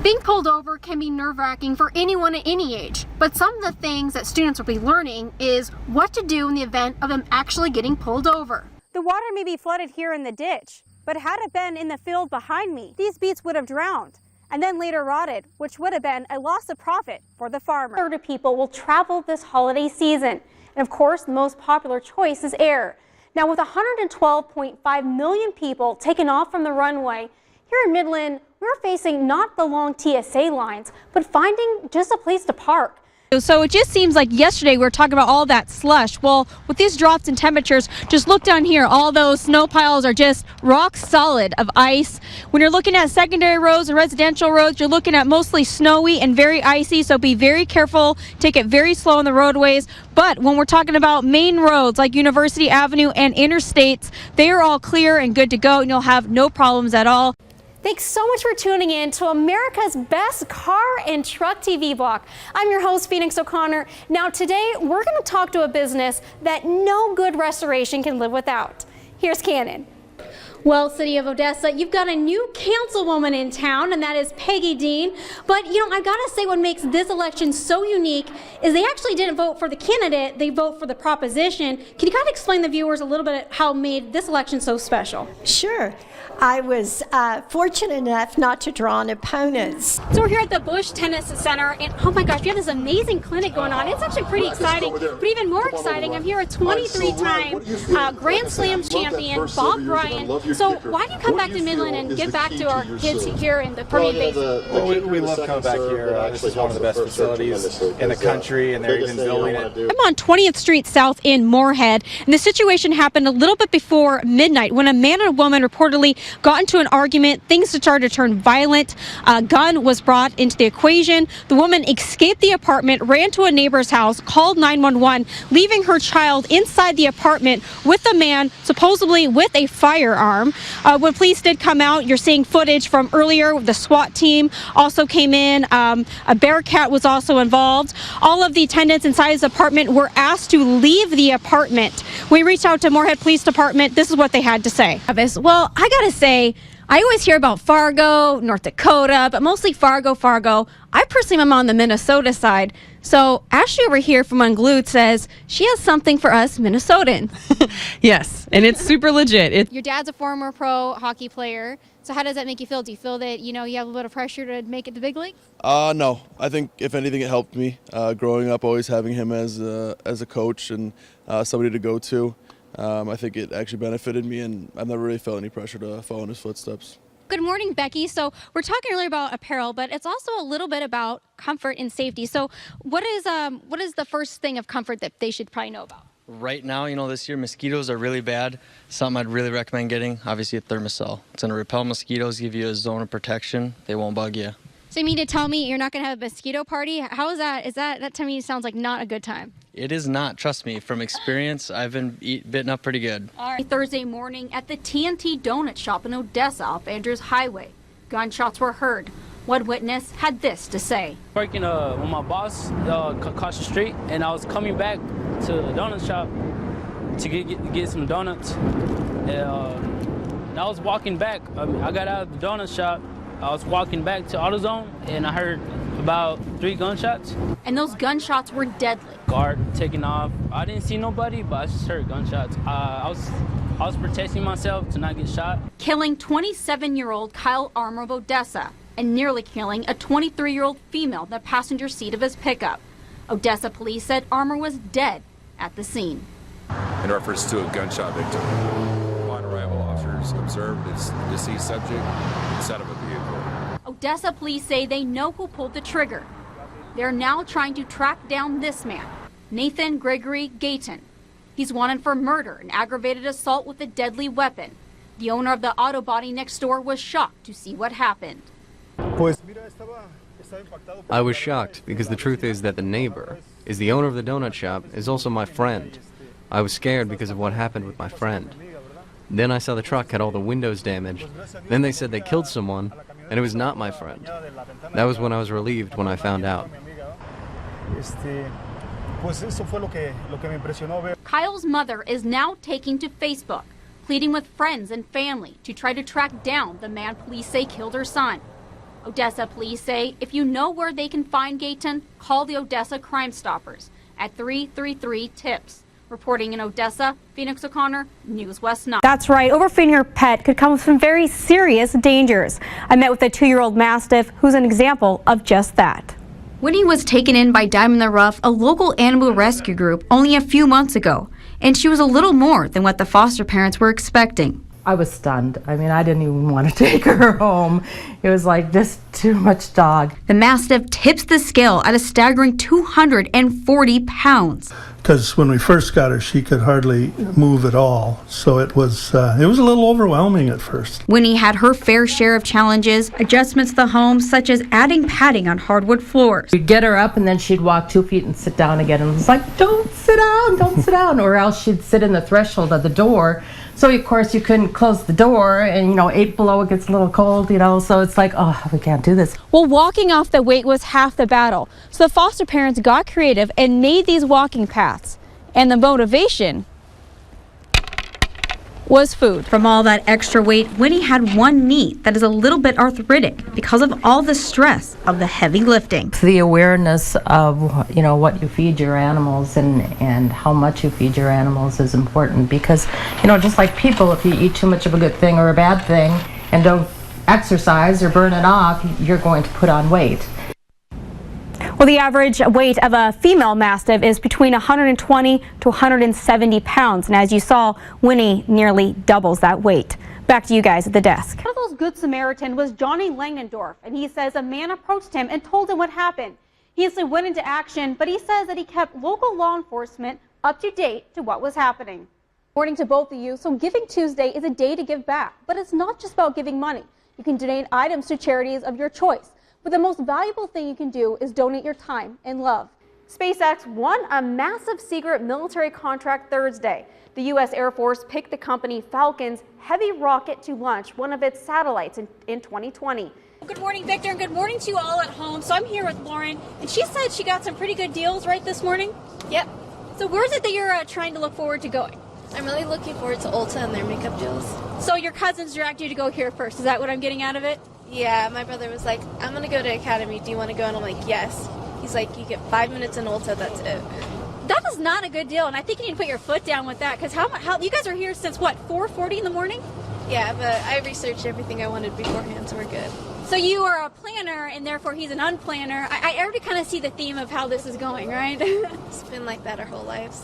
Being pulled over can be nerve-wracking for anyone at any age, but some of the things that students will be learning is what to do in the event of them actually getting pulled over. The water may be flooded here in the ditch, but had it been in the field behind me, these beets would have drowned and then later rotted, which would have been a loss of profit for the farmer. A third of people will travel this holiday season, and of course the most popular choice is air. Now with 112.5 million people taken off from the runway, here in Midland, we're facing not the long TSA lines, but finding just a place to park. So it just seems like yesterday we were talking about all that slush. Well, with these drops in temperatures, just look down here. All those snow piles are just rock solid of ice. When you're looking at secondary roads and residential roads, you're looking at mostly snowy and very icy. So be very careful. Take it very slow on the roadways. But when we're talking about main roads like University Avenue and interstates, they are all clear and good to go, and you'll have no problems at all. Thanks so much for tuning in to America's best car and truck TV block. I'm your host, Phoenix O'Connor. Now today, we're going to talk to a business that no good restoration can live without. Here's Cannon. Well, City of Odessa, you've got a new councilwoman in town, and that is Peggy Dean. But, you know, I gotta say what makes this election so unique is they actually didn't vote for the candidate, they vote for the proposition. Can you kind of explain to the viewers a little bit how it made this election so special? Sure. I was fortunate enough not to draw an opponent. So we're here at the Bush Tennis Center, and oh my gosh, you have this amazing clinic going on. It's actually pretty exciting, but even more exciting, I'm here a 23-time Grand Slams champion, Bob Bryant. So why do you come back to Midland and give back to our kids here in the Permian Basin? Well, we love coming back here. This is one of the best facilities in the country, and they're even building it. I'm on 20th Street South in Moorhead, and the situation happened a little bit before midnight when a man and a woman reportedly got into an argument. Things started to turn violent. A gun was brought into the equation. The woman escaped the apartment, ran to a neighbor's house, called 911, leaving her child inside the apartment with a man supposedly with a firearm. When police did come out, you're seeing footage from earlier. The SWAT team also came in. A Bearcat was also involved. All of the attendants inside his apartment were asked to leave the apartment. We reached out to Moorhead Police Department. This is what they had to say. Well, I gotta say, I always hear about Fargo, North Dakota, but mostly Fargo. I personally am on the Minnesota side. So Ashley over here from Unglued says she has something for us Minnesotan. Yes, and it's super legit. Your dad's a former pro hockey player, so how does that make you feel? Do you feel that, you know, you have a little bit of pressure to make it to big league? No, I think if anything it helped me. Growing up, always having him as a coach and somebody to go to. I think it actually benefited me, and I've never really felt any pressure to follow in his footsteps. Good morning, Becky. So we're talking earlier about apparel, but it's also a little bit about comfort and safety. So what is the first thing of comfort that they should probably know about? Right now, you know, this year mosquitoes are really bad. Something I'd really recommend getting, obviously a Thermacell. It's going to repel mosquitoes, give you a zone of protection. They won't bug you. So you mean to tell me you're not going to have a mosquito party? How is that? That to me sounds like not a good time. It is not. Trust me. From experience, I've been bitten up pretty good. All right. Thursday morning at the TNT Donut Shop in Odessa off Andrews Highway, gunshots were heard. One witness had this to say. Working with my boss across the street, and I was coming back to the donut shop to get some donuts. And I was walking back. I got out of the donut shop. I was walking back to AutoZone, and I heard about 3 gunshots. And those gunshots were deadly. Guard taking off. I didn't see nobody, but I just heard gunshots. I was protecting myself to not get shot. Killing 27-year-old Kyle Armour of Odessa and nearly killing a 23-year-old female in the passenger seat of his pickup. Odessa police said Armour was dead at the scene. In reference to a gunshot victim, upon arrival, officers observed its deceased subject inside of a vehicle. Odessa police say they know who pulled the trigger. They're now trying to track down this man, Nathan Gregory Gayton. He's wanted for murder and aggravated assault with a deadly weapon. The owner of the auto body next door was shocked to see what happened. I was shocked because the truth is that the neighbor is the owner of the donut shop, is also my friend. I was scared because of what happened with my friend. Then I saw the truck had all the windows damaged. Then they said they killed someone, and it was not my friend. That was when I was relieved when I found out. Kyle's mother is now taking to Facebook, pleading with friends and family to try to track down the man police say killed her son. Odessa police say if you know where they can find Gayton, call the Odessa Crime Stoppers at 333-TIPS. Reporting in Odessa, Phoenix O'Connor, News West 9. That's right. Overfeeding your pet could come with some very serious dangers. I met with a 2-year-old Mastiff who's an example of just that. Winnie was taken in by Diamond in the Rough, a local animal rescue group, only a few months ago. And she was a little more than what the foster parents were expecting. I was stunned. I mean, I didn't even want to take her home. It was like just too much dog. The Mastiff tips the scale at a staggering 240 pounds. Because when we first got her, she could hardly move at all. So it was a little overwhelming at first. Winnie had her fair share of challenges, adjustments to the home, such as adding padding on hardwood floors. We'd get her up and then she'd walk 2 feet and sit down again. And it was like, don't sit down. Or else she'd sit in the threshold of the door. So of course you couldn't close the door, and 8 below it gets a little cold, so it's like, oh, we can't do this. Well, walking off the weight was half the battle. So the foster parents got creative and made these walking paths. And the motivation was food. From all that extra weight, Winnie had one knee that is a little bit arthritic because of all the stress of the heavy lifting. The awareness of, what you feed your animals and how much you feed your animals is important because, just like people, if you eat too much of a good thing or a bad thing and don't exercise or burn it off, you're going to put on weight. Well, the average weight of a female Mastiff is between 120 to 170 pounds. And as you saw, Winnie nearly doubles that weight. Back to you guys at the desk. One of those good Samaritan was Johnny Langendorf, and he says a man approached him and told him what happened. He instantly went into action, but he says that he kept local law enforcement up to date to what was happening. According to both of you, so Giving Tuesday is a day to give back, but it's not just about giving money. You can donate items to charities of your choice. But the most valuable thing you can do is donate your time and love. SpaceX won a massive secret military contract Thursday. The U.S. Air Force picked the company Falcon's heavy rocket to launch one of its satellites in 2020. Good morning, Victor, and good morning to you all at home. So I'm here with Lauren, and she said she got some pretty good deals right this morning. Yep. So where is it that you're trying to look forward to going? I'm really looking forward to Ulta and their makeup deals. So your cousins dragged you to go here first. Is that what I'm getting out of it? Yeah, my brother was like, I'm going to go to Academy. Do you want to go? And I'm like, yes. He's like, you get 5 minutes in Ulta, that's it. That is not a good deal, and I think you need to put your foot down with that, because how you guys are here since, what, 4:40 in the morning? Yeah, but I researched everything I wanted beforehand, so we're good. So you are a planner, and therefore he's an unplanner. I already kind of see the theme of how this is going, right? It's been like that our whole lives.